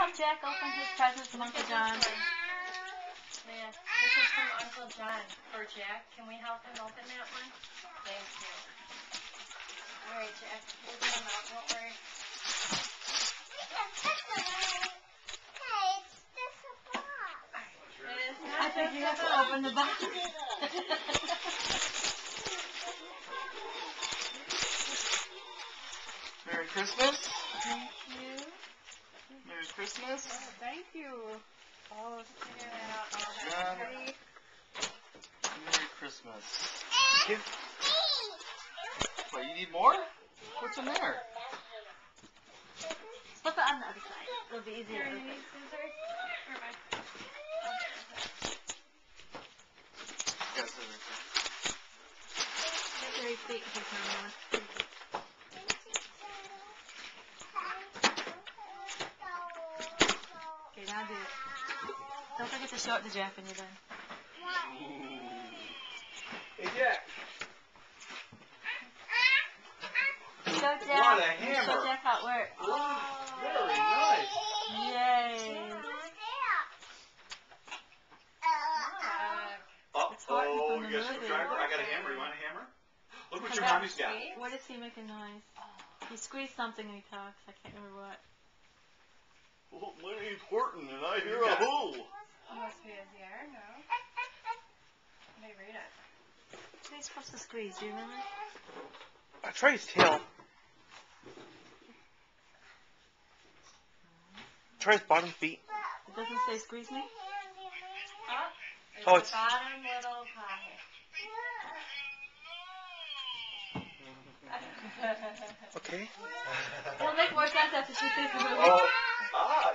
Have Jack open his present from Uncle John. Yeah, this is from Uncle John for Jack. Can we help him open that one? Thank you. All right, Jack. We'll get him out. Don't worry. I think you have to open the box. Merry Christmas. Thank you. Merry Christmas. Oh, thank you. Oh, Figure that out. Oh, John. that's pretty. Merry Christmas. What, you need more? What's in there? Flip it on the other side. It'll be easier. Here, you need scissors? Or am I? Yes, scissors. Very sweet if you turn on. Okay, now do it. Don't forget to show it to Jack when you're done. Hey, Jack. Show Jack. What a hammer. Show Jack how it works. Very nice. Yay. Uh-oh, you got a screwdriver? I got a hammer. You want a hammer? Look what your mommy's got. What is he making noise? He squeezed something and he talks. I can't remember what. Well, my name's Horton, and I hear a who. Must be his ear, no? Let me read it. What are you supposed to squeeze? Do you remember? I tried his tail. Try his bottom feet. It doesn't say squeeze me? Oh, it's- the bottom little pocket. Okay. It'll make more sense after she sees the movie. Oh, ah.